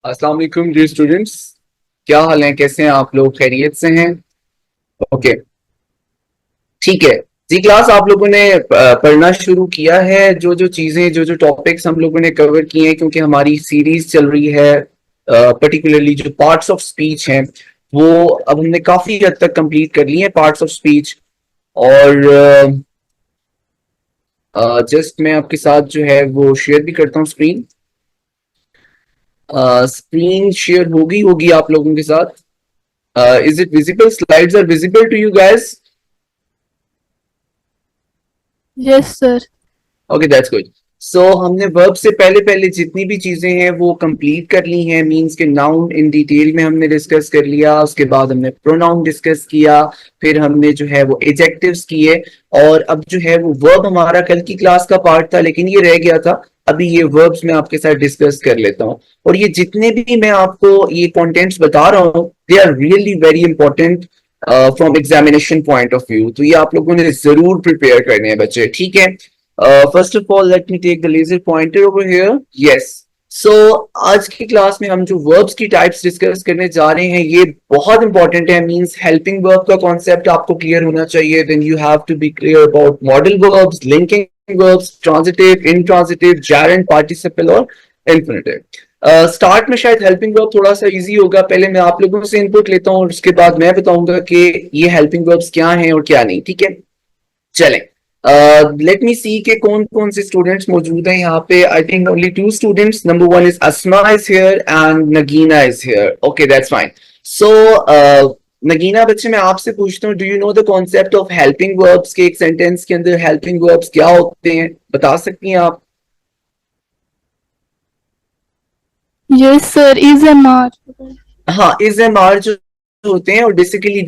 अस्सलाम वालेकुम dear students. क्या हाल है, कैसे हैं आप लोग? खैरियत से हैं? ओके, ठीक है जी। क्लास आप लोगों ने पढ़ना शुरू किया है। जो जो चीजें, जो जो टॉपिक्स हम लोगों ने कवर किए हैं, क्योंकि हमारी सीरीज चल रही है, पर्टिकुलरली जो पार्ट्स ऑफ स्पीच हैं वो अब हमने काफी हद तक कंप्लीट कर लिए हैं, पार्ट्स ऑफ स्पीच। और जस्ट मैं आपके साथ जो है वो शेयर भी करता हूँ स्क्रीन। स्क्रीन शेयर होगी होगी आप लोगों के साथ। Is it visible? Slides are visible to you guys? Yes, sir. Okay, that's good. So हमने वर्ब से पहले पहले जितनी भी चीजें हैं वो कंप्लीट कर ली हैं। मींस के नाउन इन डिटेल में हमने डिस्कस कर लिया, उसके बाद हमने प्रोनाउन डिस्कस किया, फिर हमने जो है वो एडजेक्टिव्स किए। और अब जो है वो वर्ब हमारा कल की क्लास का पार्ट था, लेकिन ये रह गया था। अभी ये वर्ब्स मैं आपके साथ डिस्कस कर लेता हूँ। और ये जितने भी मैं आपको ये कंटेंट्स बता रहा हूँ, they are really very important from examination point of view. तो ये आप लोगों ने जरूर प्रिपेयर करने हैं बच्चे, ठीक है? First of all let me take the laser pointer over here. Yes. So आज की क्लास में हम जो वर्ब्स की टाइप्स डिस्कस करने जा रहे हैं ये बहुत इंपॉर्टेंट है। मींस हेल्पिंग वर्ब का कॉन्सेप्ट आपको क्लियर होना चाहिए। Then you have to be clear about modal verbs, linking verbs, transitive, intransitive, gerund, participle और इंफिनिटिव। स्टार्ट में शायद हेल्पिंग वर्ब थोड़ा सा इजी होगा। पहले मैं आप लोगों से इनपुट लेता हूँ और उसके बाद मैं बताऊंगा कि ये हेल्पिंग वर्ब्स क्या हैं और क्या नहीं, ठीक है? चलें। लेट मी सी के कौन कौन से स्टूडेंट्स मौजूद हैं यहाँ पे। I think only two students. Number one is Asma is here and Nagina is here. Okay, that's fine. So Nagina बच्चे, मैं आपसे पूछता हूँ, do you know the concept of helping verbs? के एक सेंटेंस के अंदर हेल्पिंग वर्ब्स क्या होते हैं, बता सकती हैं आप? Yes, sir. Is a mar. हाँ, इज एम आर जो होते हैं, और बेसिकली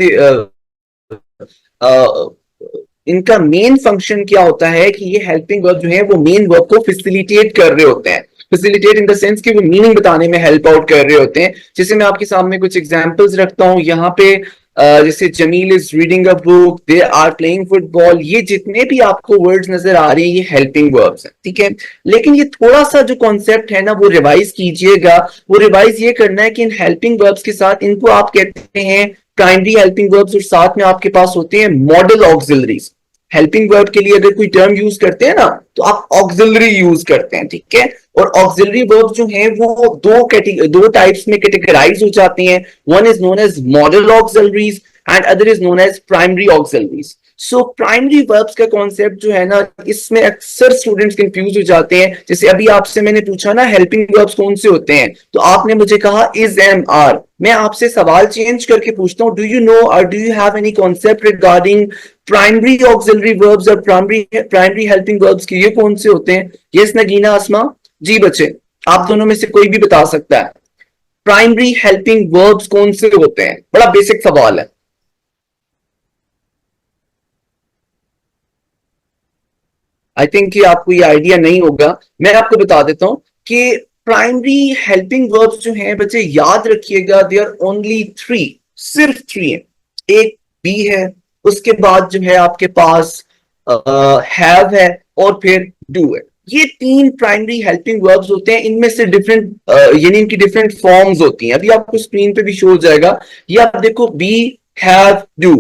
इनका मेन फंक्शन क्या होता है कि ये हेल्पिंग वर्ब जो है वो मेन वर्ब को फैसिलिटेट कर रहे होते हैं। फैसिलिटेट इन द सेंस कि वो मीनिंग बताने में हेल्प आउट कर रहे होते हैं। जैसे मैं आपके सामने कुछ एग्जांपल्स रखता हूं यहाँ पे। जैसे Jamil is reading a book, they are playing football, ये जितने भी आपको वर्ड्स नजर आ रहे हैं ये हेल्पिंग वर्ब्स हैं, ठीक है? लेकिन ये थोड़ा सा जो कॉन्सेप्ट है ना वो रिवाइज कीजिएगा। वो रिवाइज ये करना है कि इन हेल्पिंग वर्ब्स के साथ इनको आप कहते हैं प्राइमरी हेल्पिंग वर्ब्स, और साथ में आपके पास होते हैं मॉडल ऑक्सिलरीज। हेल्पिंग वर्ब के लिए अगर कोई टर्म यूज करते हैं ना तो आप ऑक्सिलरी यूज करते हैं, ठीक है? और ऑक्सिलरी वर्ब जो है वो दो टाइप्स में कैटेगराइज हो जाती हैं। One is known as modal auxiliaries and other is known as primary auxiliaries. So primary verbs का कॉन्सेप्ट जो है ना, इसमें अक्सर स्टूडेंट्स कंफ्यूज हो जाते हैं। जैसे अभी आपसे मैंने पूछा ना हेल्पिंग वर्ब्स कौन से होते हैं, तो आपने मुझे कहा इज एम आर। मैं आपसे सवाल चेंज करके पूछता हूँ, डू यू नो और do you have any concept regarding primary auxiliary verbs और प्राइमरी हेल्पिंग वर्ब्स के ये कौन से होते हैं? यस नगीना, आसमा? जी बच्चे, आप दोनों में से कोई भी बता सकता है। प्राइमरी हेल्पिंग वर्ब्स कौन से होते हैं? बड़ा बेसिक सवाल है। आई थिंक कि आपको ये आइडिया नहीं होगा। मैं आपको बता देता हूं कि प्राइमरी हेल्पिंग वर्ब्स जो हैं बच्चे, याद रखिएगा, दे आर ओनली थ्री। सिर्फ थ्री है। एक बी है, उसके बाद जो है आपके पास हैव है, और फिर डू है। ये तीन प्राइमरी हेल्पिंग वर्ब्स होते हैं। इनमें से डिफरेंट यानी इनकी डिफरेंट फॉर्म्स होती हैं। अभी आपको स्क्रीन पे भी शो हो जाएगा। ये आप देखो, बी, हैव, डू।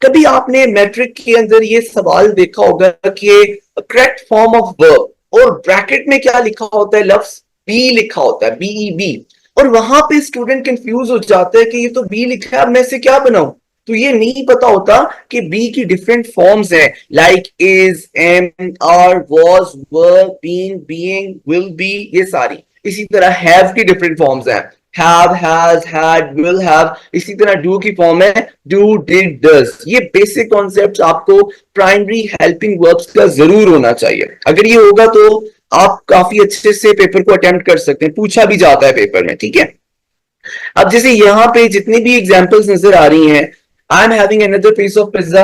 कभी आपने मैट्रिक के अंदर ये सवाल देखा होगा कि करेक्ट फॉर्म ऑफ वर्ब, और ब्रैकेट में क्या लिखा होता है? लफ्ज बी लिखा होता है, बीई बी। और वहां पे स्टूडेंट कंफ्यूज हो जाता है कि ये तो बी लिखा है, अब मैं से क्या बनाऊं? तो ये नहीं पता होता कि बी की डिफरेंट फॉर्म्स हैं, like is, am, are, was, were, been, being, will be, ये सारी। इसी तरह हैव की डिफरेंट फॉर्म्स हैं, have, has, had, will have. इसी तरह डू की फॉर्म है डू, डिड, डज। ये बेसिक कॉन्सेप्ट्स आपको प्राइमरी हेल्पिंग वर्ब्स का जरूर होना चाहिए। अगर ये होगा तो आप काफी अच्छे से पेपर को अटेम्प्ट कर सकते हैं, पूछा भी जाता है पेपर में, ठीक है? अब जैसे यहाँ पे जितनी भी एग्जांपल्स नजर आ रही हैं, I am having another piece of pizza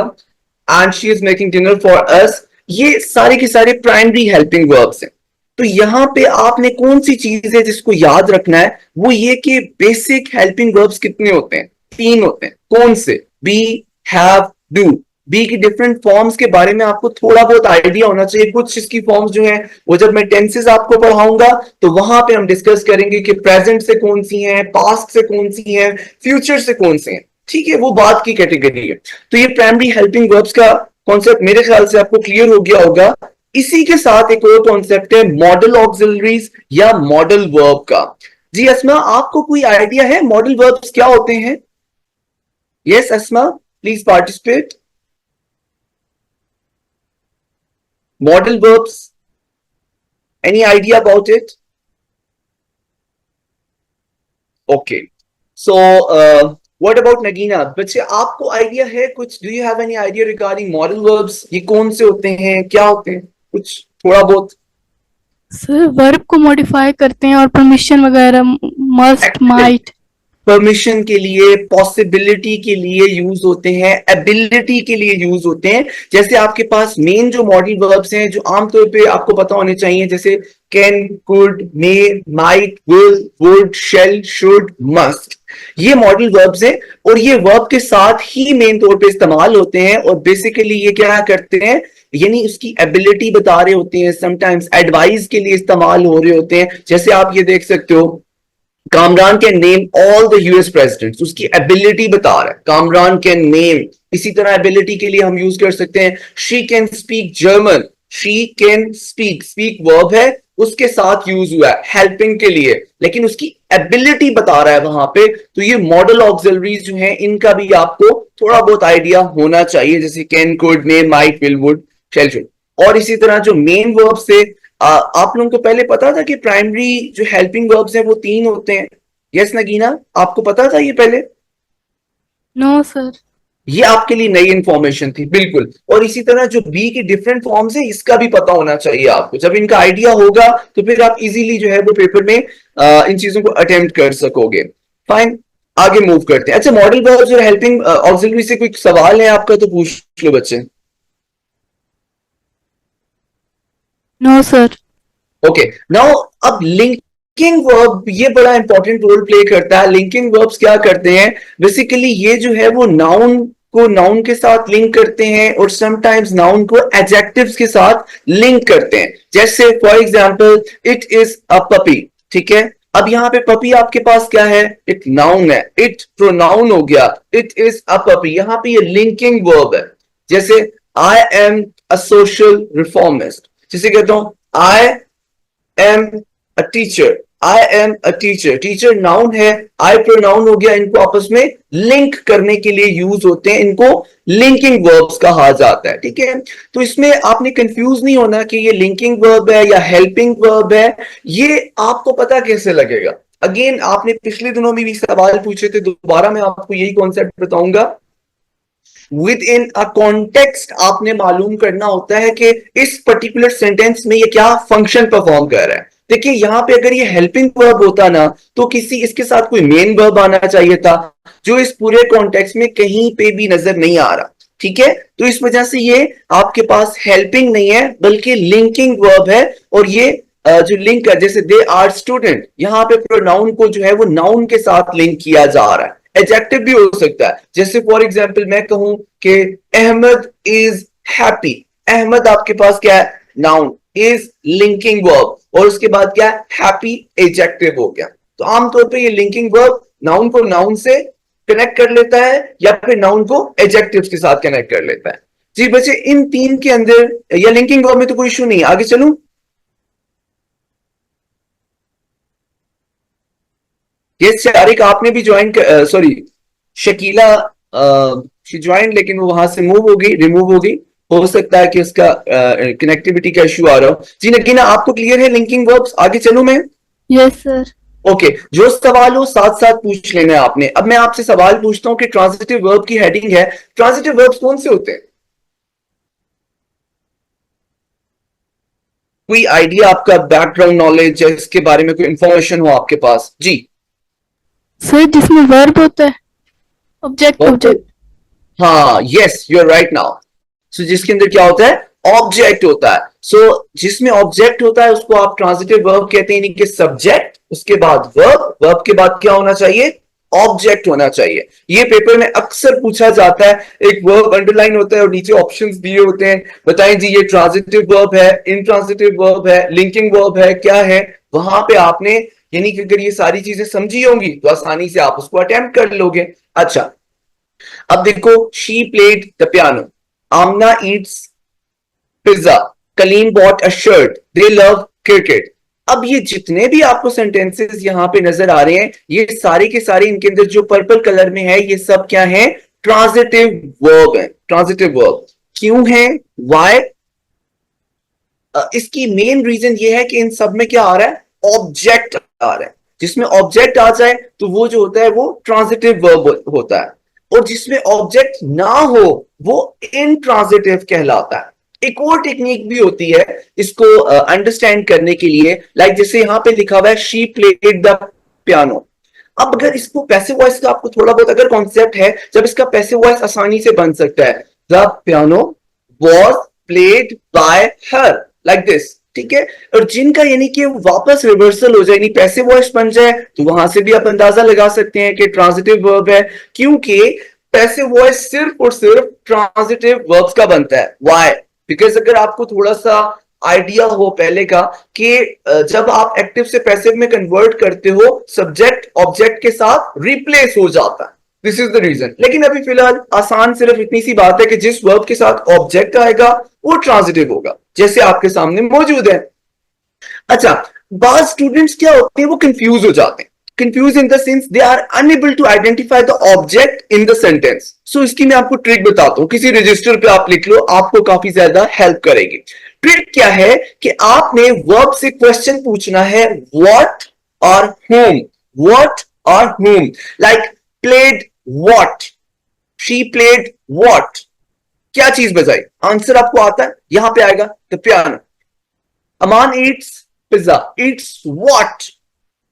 and she is making dinner for us, ये सारे के सारे प्राइमरी हेल्पिंग वर्ब्स हैं। तो यहाँ पे आपने कौन सी चीज है जिसको याद रखना है, वो ये कि बेसिक हेल्पिंग वर्ब्स कितने होते हैं? तीन होते हैं। कौन से? Be, have, do. बी की डिफरेंट फॉर्म्स के बारे में आपको थोड़ा बहुत आइडिया होना चाहिए। कुछ इसकी फॉर्म्स जो है वो जब मैं टेंसेस आपको पढ़ाऊंगा तो वहां पे हम डिस्कस करेंगे कि प्रेजेंट से कौन सी है, पास्ट से कौन सी है, फ्यूचर से कौन सी है। ठीक है, वो बात की कैटेगरी है। तो ये प्राइमरी हेल्पिंग वर्ब्स का कॉन्सेप्ट मेरे ख्याल से आपको क्लियर हो गया होगा। इसी के साथ एक और कॉन्सेप्ट है मॉडल ऑक्सिलरीज या मॉडल वर्ब का। जी अस्मा, आपको कोई आइडिया है मॉडल वर्ब्स क्या होते हैं? Yes Asma, please participate. Modal verbs, any idea about it? Okay, so what about Nagina? बच्चे आपको आइडिया है कुछ? Do you have any idea regarding modal verbs? ये कौन से होते हैं, क्या होते हैं, कुछ थोड़ा बहुत? सर वर्ब को मॉडिफाई करते हैं और परमिशन वगैरह, मस्ट, माइट। परमिशन के लिए, पॉसिबिलिटी के लिए यूज होते हैं, एबिलिटी के लिए यूज होते हैं। जैसे आपके पास मेन जो मॉडल वर्ब्स हैं जो आमतौर पे आपको पता होने चाहिए, जैसे can, could, may, might, will, would, shall, should, must, ये मॉडल वर्ब्स हैं और ये वर्ब के साथ ही मेन तौर पे इस्तेमाल होते हैं। और बेसिकली ये क्या करते हैं, यानी उसकी एबिलिटी बता रहे होते हैं, समटाइम्स एडवाइस के लिए इस्तेमाल हो रहे होते हैं। जैसे आप ये देख सकते हो, Kamran can name all the US presidents, उसकी एबिलिटी बता रहा है, कामरान कैन नेम। इसी तरह एबिलिटी के लिए हम यूज कर सकते हैं she can speak German, she can speak, speak verb है, उसके साथ यूज हुआ है हेल्पिंग के लिए, लेकिन उसकी एबिलिटी बता रहा है वहां पे। तो ये मॉडल ऑक्सिलरीज जो हैं इनका भी आपको थोड़ा बहुत आइडिया होना चाहिए, जैसे can, could, may, might, will, would, shall, should. और इसी तरह जो मेन वर्ब से आप लोगों को पहले पता था कि प्राइमरी जो हेल्पिंग वर्ब्स हैं वो 3 होते हैं? यस नगीना, आपको पता था ये पहले? No sir. ये आपके लिए नई इंफॉर्मेशन थी, बिल्कुल। और इसी तरह जो बी की डिफरेंट फॉर्म्स है इसका भी पता होना चाहिए आपको। जब इनका आइडिया होगा तो फिर आप इजीली जो है वो पेपर में इन चीजों को अटेम्प्ट कर सकोगे। फाइन, आगे मूव करते हैं। अच्छा, मॉडल वर्ब्स और हेल्पिंग ऑक्सिलरी से कोई सवाल है आपका तो पूछ लो बच्चे। No sir. ओके, नाउ अब लिंकिंग वर्ब ये बड़ा इंपॉर्टेंट रोल प्ले करता है। लिंकिंग वर्ब्स क्या करते हैं, बेसिकली ये जो है वो नाउन को नाउन के साथ लिंक करते हैं और समटाइम्स नाउन को एडजेक्टिव्स के साथ लिंक करते हैं। जैसे for example, it is a puppy, ठीक है। अब यहाँ पे पपी आपके पास क्या है, एक नाउन है, इट प्रोनाउन हो गया, इट इज अ पपी, यहाँ पे ये लिंकिंग वर्ब है। जैसे I am a social reformist, जिसे कहता हूं I am a teacher, I am a teacher, teacher noun है, आई प्रोनाउन हो गया। इनको आपस में लिंक करने के लिए यूज होते हैं, इनको लिंकिंग वर्ब्स कहा जाता है, ठीक है। तो इसमें आपने कंफ्यूज नहीं होना कि ये लिंकिंग वर्ब है या हेल्पिंग वर्ब है। ये आपको पता कैसे लगेगा? अगेन, आपने पिछले दिनों में भी सवाल पूछे थे, दोबारा मैं आपको यही कॉन्सेप्ट बताऊंगा। विद इन अ कॉन्टेक्स्ट आपने मालूम करना होता है कि इस पर्टिकुलर सेंटेंस में ये क्या फंक्शन परफॉर्म कर रहा है। देखिए यहां पे अगर ये हेल्पिंग वर्ब होता ना तो किसी इसके साथ कोई मेन वर्ब आना चाहिए था, जो इस पूरे कॉन्टेक्स्ट में कहीं पे भी नजर नहीं आ रहा, ठीक है। तो इस वजह से ये आपके पास हेल्पिंग नहीं है बल्कि लिंकिंग वर्ब है। और ये जो लिंक है, जैसे दे आर स्टूडेंट, यहां पे प्रोनाउन को जो है वो नाउन के साथ लिंक किया जा रहा है। एडजेक्टिव भी हो सकता है, जैसे फॉर एग्जांपल मैं कहूं कि अहमद इज हैप्पी, अहमद आपके पास क्या है, नाउन, इज लिंकिंग वर्ब, और उसके बाद क्या है, हैप्पी, एडजेक्टिव हो गया। तो आमतौर पे ये लिंकिंग वर्ब नाउन को नाउन से कनेक्ट कर लेता है या फिर नाउन को एडजेक्टिव्स के साथ कनेक्ट कर लेता है। जी बच्चे, इन 3 के अंदर या लिंकिंग वर्ब में तो कोई इशू नहीं है। आगे चलूं? ये शारिक आपने भी ज्वाइन, सॉरी शकीला ज्वाइन, लेकिन वो वहां से मूव हो गई, रिमूव हो गई। हो सकता है कि उसका कनेक्टिविटी का इशू आ रहा हो। जी नगीना, आपको क्लियर है लिंकिंग वर्ब्स? आगे चलूं मैं? Yes sir. ओके, जो सवाल हो साथ साथ पूछ लेना है आपने। अब मैं आपसे सवाल पूछता हूं कि ट्रांजिटिव वर्ब की हेडिंग है, ट्रांजिटिव वर्ब्स कौन से होते हैं? कोई आइडिया आपका, बैकग्राउंड नॉलेज है इसके बारे में, कोई इंफॉर्मेशन हो आपके पास? जी सर जिसमें वर्ब होता है, ऑब्जेक्ट ऑब्जेक्ट। हाँ, yes you are right now. So जिसके अंदर क्या होता है, ऑब्जेक्ट होता है। सो जिसमें ऑब्जेक्ट होता है उसको आप ट्रांजिटिव वर्ब कहते हैं, यानी कि सब्जेक्ट, उसके बाद वर्ब, वर्ब के बाद क्या होना चाहिए, ऑब्जेक्ट होना चाहिए। ये पेपर में अक्सर पूछा जाता है, एक वर्ब अंडरलाइन होता है और नीचे ऑप्शंस दिए होते हैं, बताएं जी ये ट्रांजिटिव वर्ब है, इंट्रांजिटिव वर्ब है, लिंकिंग वर्ब है, क्या है। वहां पे आपने यानी कि अगर ये सारी चीजें समझी होंगी तो आसानी से आप उसको अटेम्प्ट कर लोगे। अच्छा, अब देखो, she played the piano, Amna eats pizza, Kaleem bought a shirt, they love cricket. अब ये जितने भी आपको सेंटेंसेस यहां पे नजर आ रहे हैं, ये सारे के सारे इनके अंदर जो पर्पल कलर में है, ये सब क्या है? ट्रांजिटिव वर्ब है, ट्रांजिटिव वर्ब। क्यों है? वाई? इसकी मेन रीजन ये है कि इन सब में क्या आ रहा है? ऑब्जेक्ट आ रहा है। जिसमें ऑब्जेक्ट आ जाए तो वो जो होता है वो ट्रांजिटिव वर्ब होता है, और जिसमें ऑब्जेक्ट ना हो वो इनट्रांजिटिव कहलाता है। एक और टेक्निक भी होती है इसको अंडरस्टैंड करने के लिए, लाइक जैसे यहां पे लिखा हुआ है शी प्लेड द पियानो। अब अगर इसको पैसिव वॉइस का आपको थोड़ा बहुत अगर कॉन्सेप्ट है, जब इसका पैसिव वॉइस आसानी से बन सकता है, the piano was played by her, like this, ठीक है। और जिनका यानी कि वापस रिवर्सल हो जाए, यानी पैसिव वॉइस बन जाए, तो वहां से भी आप अंदाजा लगा सकते हैं कि ट्रांजिटिव वर्ब है, क्योंकि पैसिव वॉइस सिर्फ और सिर्फ ट्रांजिटिव वर्ब्स का बनता है। व्हाई? बिकॉज अगर आपको थोड़ा सा आइडिया हो पहले का कि जब आप एक्टिव से पैसिव में कन्वर्ट करते हो, सब्जेक्ट ऑब्जेक्ट के साथ रिप्लेस हो जाता है। This is the reason. लेकिन अभी फिलहाल आसान सिर्फ इतनी सी बात है कि जिस वर्ब के साथ ऑब्जेक्ट आएगा वो ट्रांजिटिव होगा, जैसे आपके सामने मौजूद है। अच्छा, बाज स्टूडेंट्स क्या होते हैं, वो कंफ्यूज हो जाते हैं। Confuse in the sense they are unable to identify the object in the sentence. So इसकी मैं आपको ट्रिक बताता हूं, किसी रजिस्टर पे आप लिख लो, आपको काफी ज्यादा हेल्प करेगी। ट्रिक क्या है कि आपने वर्ब से क्वेश्चन पूछना है, व्हाट और whom, व्हाट और whom, like played what, she played what, क्या चीज बजाई, आंसर आपको आता है, यहां पे आएगा the piano. Aman eats pizza. Eats what?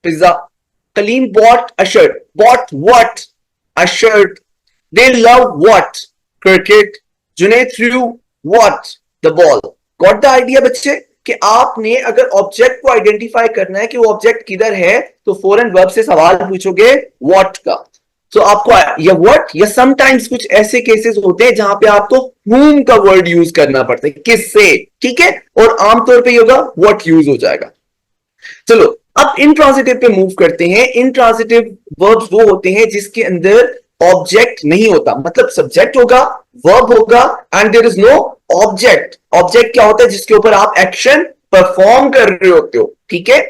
Pizza. Kaleem bought a shirt. Bought what? A shirt. They love what? Cricket. Junaid threw what? The ball. Got the idea बच्चे? कि आपने अगर ऑब्जेक्ट को आइडेंटिफाई करना है कि वो ऑब्जेक्ट किधर है, तो फॉरन वर्ब से सवाल पूछोगे व्हाट का। तो आपको या व्हाट या समटाइम्स कुछ ऐसे केसेस होते हैं जहां पे आपको whom का वर्ड यूज करना पड़ता है, किससे, ठीक है। और आमतौर पे होगा व्हाट यूज हो जाएगा। चलो अब इंट्रांजिटिव पे मूव करते हैं। इंट्रांजिटिव वर्ब्स वो होते हैं जिसके अंदर ऑब्जेक्ट नहीं होता, मतलब सब्जेक्ट होगा, वर्ब होगा and there is no object. Object क्या होता है? जिसके ऊपर आप एक्शन परफॉर्म कर रहे होते हो, ठीक है।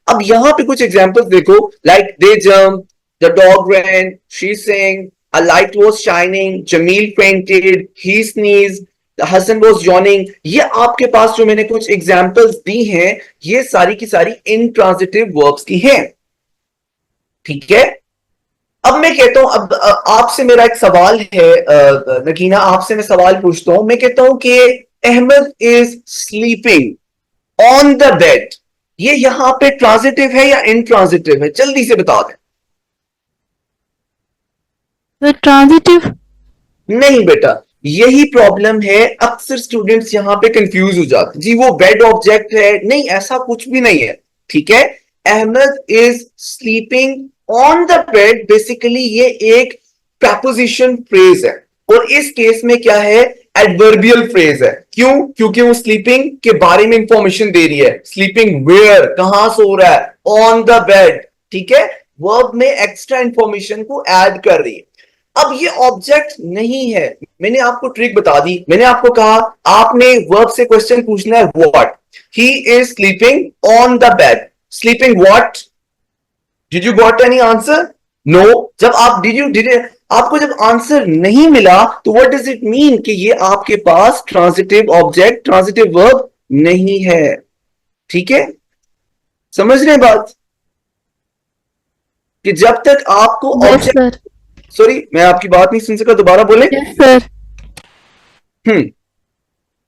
अब यहां पे कुछ एग्जांपल्स देखो, like they jump, the dog ran, she sang, a light was shining, Jamil fainted, he sneezed, the Hassan was yawning। ये आपके पास जो मैंने कुछ एग्जांपल्स दी हैं, ये सारी की सारी इंट्रांजिटिव वर्ब्स की हैं, ठीक है। अब मैं कहता हूं, अब आपसे मेरा एक सवाल है, नगीना आपसे मैं सवाल पूछता हूं। मैं कहता हूं कि Ahmad is sleeping on the bed, ये यहां पे ट्रांजिटिव है या इंट्रांजिटिव है? जल्दी से बता दें। Sir transitive. नहीं बेटा, यही प्रॉब्लम है, अक्सर स्टूडेंट्स यहां पे कंफ्यूज हो जाते जी, वो बेड ऑब्जेक्ट है, नहीं ऐसा कुछ भी नहीं है, ठीक है। Ahmad is sleeping on the bed, basically ये एक प्रपोजिशन फ्रेज है, और इस केस में क्या है? एडवर्बियल फ्रेज है। क्यों? क्योंकि वो स्लीपिंग के बारे में इंफॉर्मेशन दे रही है। स्लीपिंग वेयर, कहां सो रहा है, ऑन द बेड, ठीक है। वर्ब में एक्स्ट्रा इंफॉर्मेशन को ऐड कर रही है। अब ये ऑब्जेक्ट नहीं है, मैंने आपको ट्रिक बता दी। मैंने आपको कहा आपने वर्ब से क्वेश्चन पूछना है, what, he is sleeping on the bed, sleeping what, did you got any answer? No. जब आप डिड आपको जब आंसर नहीं मिला, तो व्हाट डज इट मीन कि ये आपके पास ट्रांजिटिव ऑब्जेक्ट, ट्रांजिटिव वर्ब नहीं है, ठीक है। समझ रहे हैं बात? कि जब तक आपको यस ऑब्जेक्ट, सर। सॉरी मैं आपकी बात नहीं सुन सका, दोबारा बोले। Yes sir.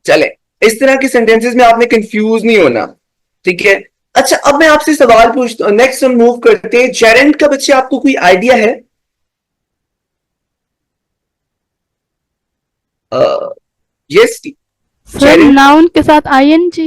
चले, इस तरह के सेंटेंसेस में आपने कंफ्यूज नहीं होना, ठीक है। अच्छा, अब मैं आपसे सवाल पूछता हूं, नेक्स्ट हम मूव करते हैं। जेरेंट का बच्चे आपको कोई आइडिया है? यस सर जेरेंट, नाउन के साथ आईएनजी।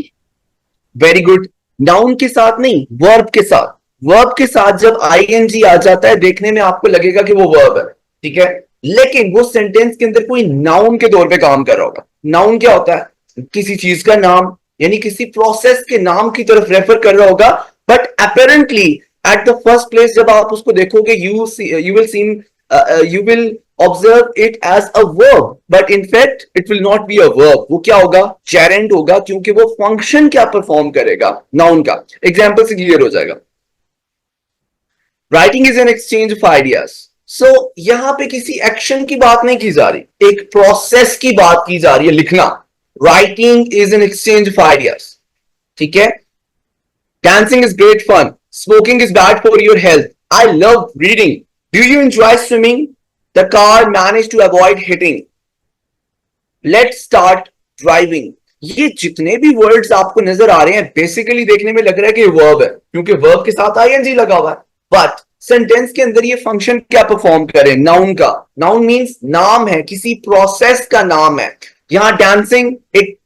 Very good. नाउन के साथ नहीं, वर्ब के साथ। वर्ब के साथ जब आईएनजी आ जाता है देखने में आपको लगेगा कि वो वर्ब है, ठीक है, लेकिन वो सेंटेंस के अंदर कोई नाउन के तौर पे काम कर रहा होगा। नाउन क्या होता है? किसी चीज का नाम, यानी किसी प्रोसेस के नाम की तरफ रेफर कर रहा होगा। But apparently at the first place जब आप उसको देखोगे you will observe it as a verb, but in fact it will not be a verb. वो क्या होगा? जेरेंड होगा, क्योंकि वो फंक्शन क्या परफॉर्म करेगा नाउन का। एग्जाम्पल से क्लियर हो जाएगा। Writing is an exchange of ideas. So यहां पे किसी एक्शन की बात नहीं की जा रही, एक प्रोसेस की बात की जा रही है, लिखना। Writing is an exchange of ideas, ठीक है। Dancing is great fun. Smoking is bad for your health. I love reading. Do you enjoy swimming? The car managed to avoid hitting. Let's start driving. ये जितने भी words आपको नजर आ रहे हैं basically देखने में लग रहा है कि वर्ब है, क्योंकि वर्ब के साथ आईएनजी लगा हुआ है। बट सेंटेंस के अंदर ये फंक्शन क्या परफॉर्म करे? नाउन का। नाउन मींस नाम है, किसी प्रोसेस का नाम है। यहां डांसिंग एक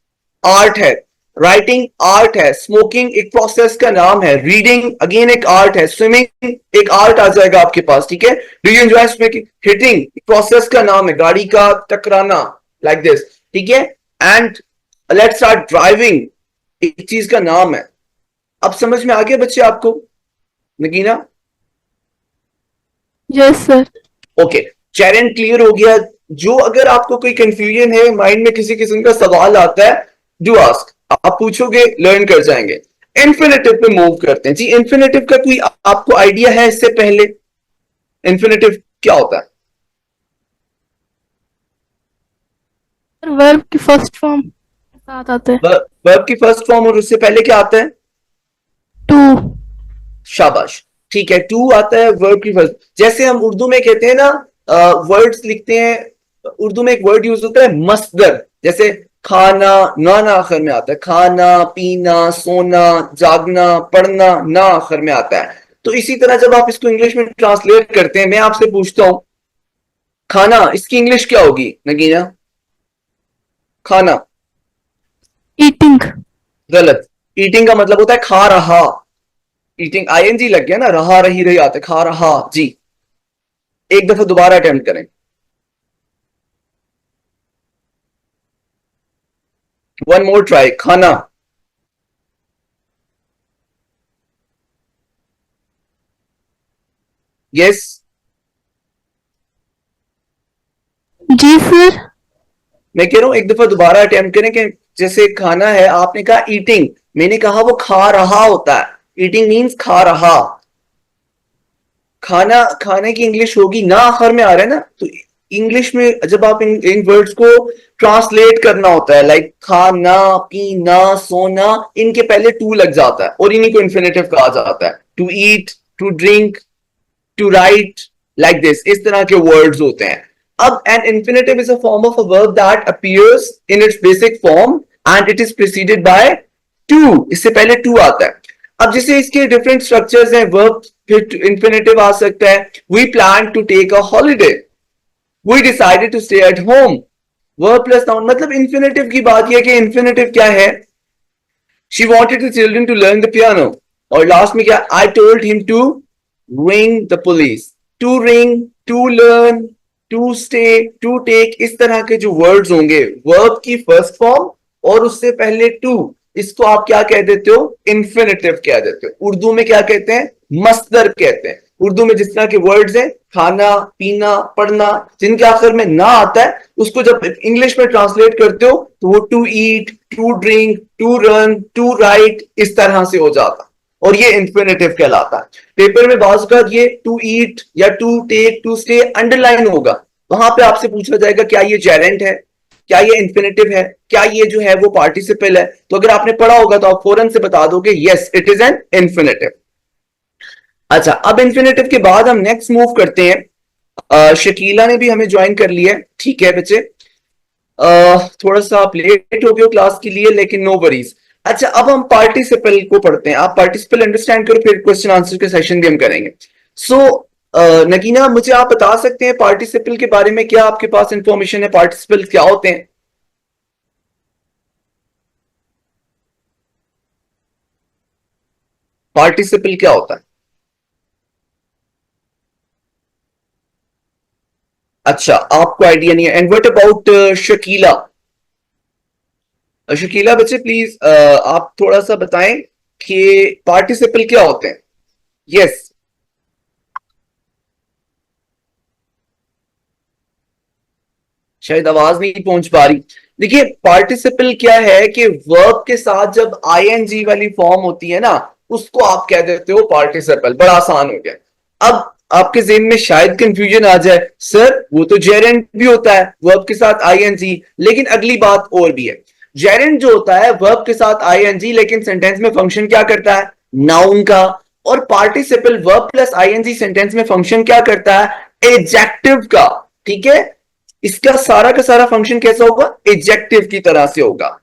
आर्ट है, राइटिंग आर्ट है, स्मोकिंग एक प्रोसेस का नाम है, रीडिंग अगेन एक आर्ट है, स्विमिंग एक आर्ट आ जाएगा आपके पास, ठीक है। Do you enjoy swimming? Hitting process का नाम है, गाड़ी का टकराना, लाइक दिस, ठीक है। एंड लेट्स स्टार्ट ड्राइविंग एक चीज का नाम है। अब समझ में आ गया बच्चे आपको? नगीना? Yes sir. ओके, चैरेंट क्लियर हो गया। जो अगर आपको कोई कंफ्यूजन है, माइंड में किसी किस्म का सवाल आता है, डू आस्क, आप पूछोगे, लर्न कर जाएंगे। इन्फिनेटिव पे मूव करते हैं जी। इन्फिनेटिव का कोई आपको आइडिया है इससे पहले? इन्फिनेटिव क्या होता है? वर्ब की फर्स्ट फॉर्म साथ आते हैं। वर्ब की फर्स्ट फॉर्म, और उससे पहले क्या आता है? टू। शाबाश, ठीक है, टू आता है वर्ब की फर्स्ट। जैसे हम उर्दू में कहते हैं ना, वर्ड्स लिखते हैं, उर्दू में एक वर्ड यूज होता है मस्दर, जैसे खाना, ना ना आखिर में आता है, खाना, पीना, सोना, जागना, पढ़ना, ना आखिर में आता है। तो इसी तरह जब आप इसको इंग्लिश में ट्रांसलेट करते हैं, मैं आपसे पूछता हूं, खाना इसकी इंग्लिश क्या होगी नगीना? खाना? ईटिंग। गलत। ईटिंग का मतलब होता है खा रहा। ईटिंग आईएनजी लग गया ना, रहा रही रही आते, खा रहा जी। एक दफा दोबारा अटेम्प्ट करें। वन मोर ट्राई, खाना। यस? जी सर। मैं कह रहा हूं एक दफा दोबारा अटेम्प्ट करें कि जैसे खाना है, आपने कहा ईटिंग, मैंने कहा वो खा रहा होता है। ईटिंग मीन्स खा रहा। खाना, खाने की इंग्लिश होगी ना आखिर में आ रहा है ना, तो इंग्लिश में जब आप इन वर्ड्स को ट्रांसलेट करना होता है, लाइक खाना, पीना, सोना, इनके पहले टू लग जाता है और इन्हीं को इन्फिनेटिव कहा जाता है। To eat, to drink, to write, like this, इस तरह के वर्ड्स होते हैं। अब an infinitive is a form of a verb that appears in its basic form and it is preceded by to, इससे पहले टू आता है। अब जैसे इसके डिफरेंट स्ट्रक्चर्स हैं, वर्ब फिर इन्फिनेटिव आ सकता है। We plan to take a holiday, we decided to stay at home. Verb plus noun, मतलब इन्फिनेटिव की बात यह कि इन्फिनेटिव क्या है? She wanted the children to learn the piano, और लास्ट में क्या? I told him to ring the police. To ring, to learn, to stay, to take, इस तरह के जो वर्ड्स होंगे वर्ब की फर्स्ट फॉर्म और उससे पहले टू, इसको आप क्या कह देते हो? इन्फिनेटिव कह देते हो। उर्दू में क्या कहते हैं? मस्दर कहते हैं। उर्दू में जिस तरह के वर्ड्स हैं, खाना, पीना, पढ़ना, जिनके आखिर में ना आता है, उसको जब इंग्लिश में ट्रांसलेट करते हो तो वो to eat, to drink, to run, to write, इस तरह से हो जाता, और ये इन्फिनेटिव कहलाता है। पेपर में बाज का ये टू ईट या to take, to stay underline होगा, वहां पे आपसे पूछा जाएगा क्या ये जेरेंट है, क्या ये इन्फिनेटिव है, क्या ये जो है वो पार्टिसिपल है। तो अगर आपने पढ़ा होगा तो आप फौरन से बता दोगे yes it is N infinitive. अच्छा, अब इन्फिनेटिव के बाद हम नेक्स्ट मूव करते हैं। शकीला ने भी हमें ज्वाइन कर लिया है, ठीक है बच्चे। थोड़ा सा आप लेट हो गए हो क्लास के लिए, लेकिन नो वरीज। अच्छा, अब हम पार्टिसिपल को पढ़ते हैं। आप पार्टिसिपल अंडरस्टैंड करो, फिर क्वेश्चन आंसर के सेशन भी हम करेंगे। सो नगीना, मुझे आप बता सकते हैं पार्टिसिपल के बारे में, क्या आपके पास इंफॉर्मेशन है? पार्टिसिपल क्या होते हैं? पार्टिसिपल क्या होता है? अच्छा, आपको आइडिया नहीं है। And what about Shakila? Shakila बच्चे प्लीज आप थोड़ा सा बताएं कि पार्टिसिपल क्या होते हैं। यस। शायद आवाज नहीं पहुंच पा रही। देखिए पार्टिसिपल क्या है कि वर्ब के साथ जब आईएनजी वाली फॉर्म होती है ना, उसको आप कह देते हो पार्टिसिपल। बड़ा आसान हो गया। अब आपके ज़हन में शायद कंफ्यूजन आ जाए, सर वो तो जेरेंट भी होता है वर्ब के साथ आईएनजी, लेकिन अगली बात और भी है। जेरेंट जो होता है वर्ब के साथ आईएनजी, लेकिन सेंटेंस में फंक्शन क्या करता है? नाउन का। और participle verb plus ING sentence में फंक्शन क्या करता है? एडजेक्टिव का। ठीक है, इसका सारा का सारा फंक्शन कैसा होगा? एडजेक्टिव की तरह से होगा।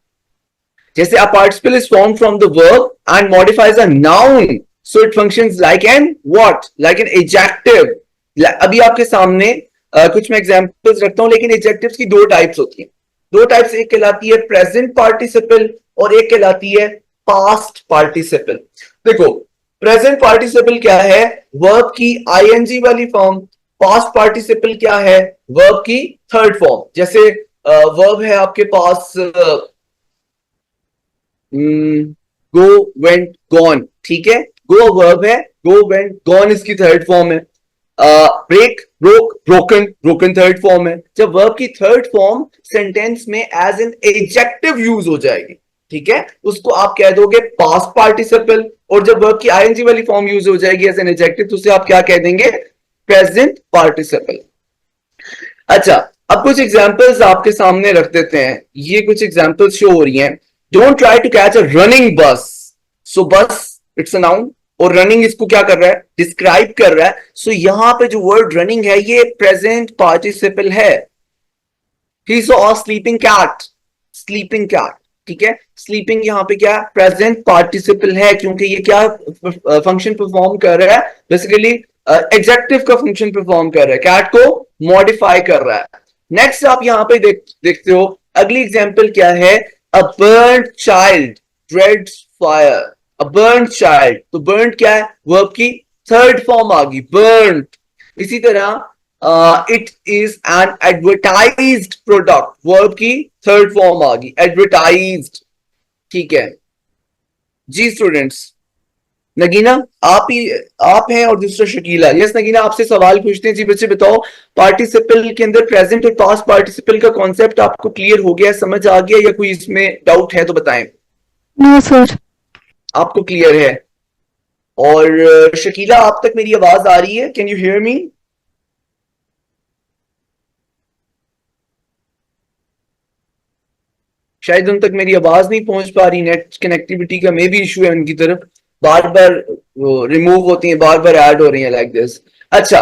जैसे a participle is formed from the verb and modifies a noun, so it functions like an what? Like an adjective. अभी आपके सामने कुछ मैं एग्जांपल्स रखता हूं, लेकिन एडजेक्टिव्स की दो टाइप्स होती हैं। दो टाइप्स, एक कहलाती है प्रेजेंट पार्टिसिपल और एक कहलाती है पास्ट पार्टिसिपल। देखो प्रेजेंट पार्टिसिपल क्या है? वर्ब की आईएनजी वाली फॉर्म। पास्ट पार्टिसिपल क्या है? वर्ब की थर्ड फॉर्म। जैसे वर्ब है आपके पास गो वेंट गॉन। ठीक है, गो वर्ब है, गो वेंट गॉन इसकी थर्ड फॉर्म है। Break broke broken, broken third form है। जब वर्ब की थर्ड फॉर्म सेंटेंस में एज एन एडजेक्टिव यूज हो जाएगी, ठीक है, उसको आप कह दोगे पास्ट पार्टिसिपल। और जब वर्ब की आईएनजी वाली फॉर्म यूज हो जाएगी एज एन एडजेक्टिव, तो उसे आप क्या कह देंगे? Present participle. अच्छा, अब कुछ एग्जांपल्स आपके सामने रख देते हैं। ये कुछ एग्जांपल्स शो हो रही हैं। Don't try to catch a running bus. So bus it's a noun और रनिंग इसको क्या कर रहा है? डिस्क्राइब कर रहा है। सो यहां पे जो वर्ड रनिंग है ये प्रेजेंट पार्टिसिपल है। He saw a sleeping cat, sleeping cat. ठीक है, स्लीपिंग यहां पे क्या? प्रेजेंट पार्टिसिपल है, क्योंकि ये क्या फंक्शन परफॉर्म कर रहा है? बेसिकली एग्जेक्टिव का फंक्शन परफॉर्म कर रहा है, कैट को मॉडिफाई कर रहा है। नेक्स्ट आप यहां पे देखते हो, अगली एग्जांपल क्या है? अ बर्न्ड चाइल्ड ड्रेड्स फायर। अ बर्न्ड चाइल्ड, तो बर्न्ड क्या है? वर्ब की थर्ड फॉर्म आ गई, बर्न्ड। इसी तरह it is N advertised product, verb की थर्ड फॉर्म आ गई, एडवर्टाइज्ड। ठीक है जी स्टूडेंट्स। नगीना आप ही, आप हैं और दूसरा शकीला। यस नगीना, आपसे सवाल पूछते हैं। जी बच्चे बताओ, पार्टिसिपल के अंदर प्रेजेंट और पास्ट पार्टिसिपल का कॉन्सेप्ट आपको क्लियर हो गया, समझ आ गया, या कोई इसमें डाउट है तो बताएं। No sir. आपको क्लियर है? और शकीला आप तक मेरी आवाज आ रही है? Can you hear me? शायद उन तक मेरी आवाज नहीं पहुंच पा रही, नेट कनेक्टिविटी का मे भी इशू है उनकी तरफ। बार बार रिमूव होती हैं, बार बार ऐड हो रही हैं लाइक दिस। अच्छा,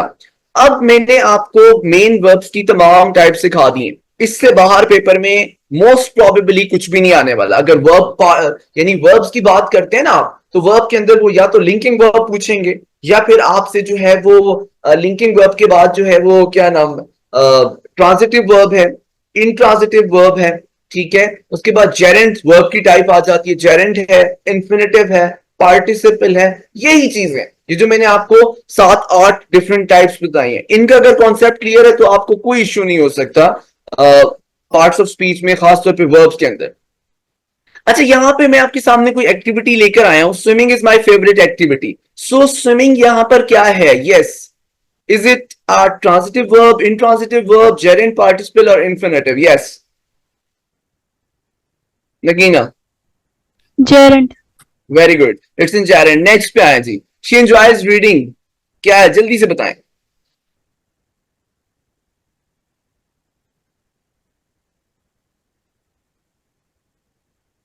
अब मैंने आपको मेन वर्ब्स की तमाम टाइप सिखा दी हैं। इससे बाहर पेपर में मोस्ट प्रोबेबली कुछ भी नहीं आने वाला। अगर वर्ब यानी वर्ब्स की बात करते हैं ना आप, तो वर्ब के अंदर वो या तो लिंकिंग वर्ब पूछेंगे, या फिर आपसे जो है वो लिंकिंग वर्ब के बाद जो है वो क्या नाम, ट्रांजिटिव वर्ब है, इंट्रांजिटिव वर्ब है। ठीक है, उसके बाद जेरेंट वर्ब की टाइप आ जाती है, जेरेंट है, इन्फिनेटिव है, पार्टिसिपल है। यही चीजें ये जो मैंने आपको 7-8 डिफरेंट टाइप्स बताई हैं, इनका अगर कॉन्सेप्ट क्लियर है तो आपको कोई इश्यू नहीं हो सकता पार्ट्स ऑफ स्पीच में, खासतौर पे वर्ब्स के अंदर। अच्छा, यहां पे मैं आपके सामने कोई एक्टिविटी लेकर आया हूं। Swimming is my favourite activity. So swimming यहां पर क्या है? Yes, is it a transitive verb, intransitive verb, gerund, participle और infinitive? Yes Nagina, gerund. Very good, it's in gerund. Next पे आए जी, शी एंजॉयज रीडिंग। क्या है जल्दी से बताएं।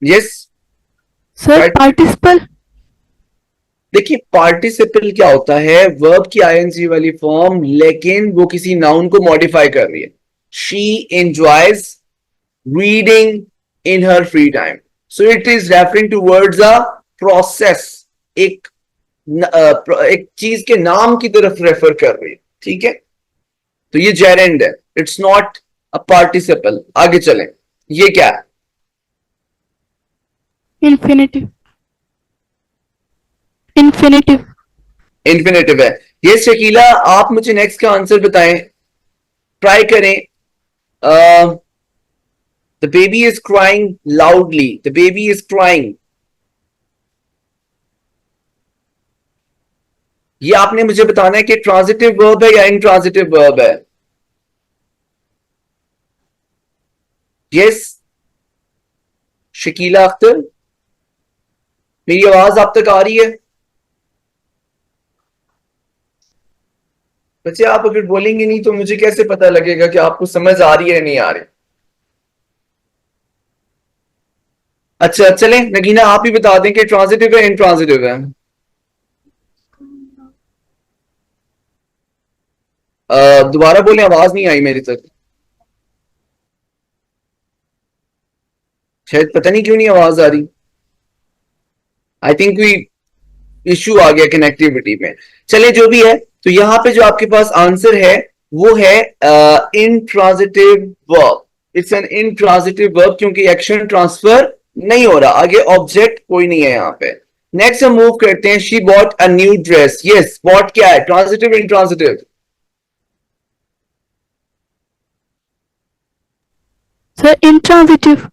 Yes sir right. पार्टिसिपल। देखिए पार्टिसिपल क्या होता है? वर्ब की आईएनजी वाली फॉर्म, लेकिन वो किसी नाउन को मॉडिफाई कर रही है। She enjoys reading in her free time, so it is referring towards a process. एक एक चीज के नाम की तरफ रेफर कर रही है। ठीक है, तो ये जेरेंड है, इट्स नॉट अ पार्टिसिपल। आगे चलें, ये क्या है? इन्फिनेटिव। इन्फिनेटिव। इन्फिनेटिव है। ये शकीला, आप मुझे नेक्स्ट का आंसर बताएं। ट्राई करें. The baby is crying loudly. The baby is crying. ये आपने मुझे बताना है कि ट्रांजिटिव वर्ब है या इंट्रांजिटिव वर्ब है. यस शकीला अख्तर, मेरी आवाज आप तक आ रही है? बच्चे आप अगर बोलेंगे नहीं तो मुझे कैसे पता लगेगा कि आपको समझ आ रही है या नहीं आ रही. अच्छा चलें नगीना आप ही बता दें कि ट्रांजिटिव है इंट्रांजिटिव है. दोबारा बोले, आवाज नहीं आई मेरी तक. शायद पता नहीं क्यों नहीं आवाज आ रही. आई थिंक कोई इश्यू आ गया कनेक्टिविटी में. चले जो भी है, तो यहां पे जो आपके पास आंसर है वो है intransitive verb. It's an intransitive verb क्योंकि एक्शन ट्रांसफर नहीं हो रहा, आगे ऑब्जेक्ट कोई नहीं है यहां पे. नेक्स्ट हम मूव करते हैं. She bought a new dress. Yes bought क्या है, transitive intransitive? Sir intransitive.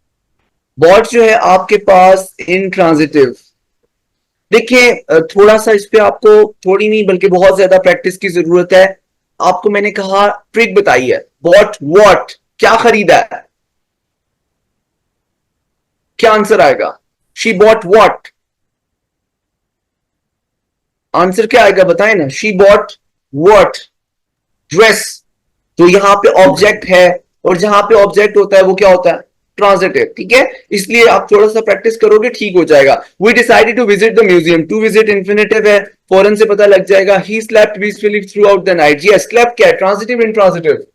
Bought जो है आपके पास इंट्रांजिटिव. देखिए थोड़ा सा इस पे आपको थोड़ी नहीं बल्कि बहुत ज्यादा प्रैक्टिस की जरूरत है. आपको मैंने कहा ट्रिक बताई है. बॉट व्हाट, क्या खरीदा है? क्या आंसर आएगा? She bought what. आंसर क्या आएगा बताएं ना. She bought what, dress. तो यहां पे ऑब्जेक्ट है और जहां पे ऑब्जेक्ट होता है वो क्या होता है, ट्रांजिटिव. ठीक है, इसलिए आप थोड़ा सा प्रैक्टिस करोगे ठीक हो जाएगा. We decided to visit the museum. To visit infinitive है, फौरन से पता लग जाएगा. He slept peacefully throughout the night. Yes slept क्या है, ट्रांजिटिव इंट्रांजिटिव?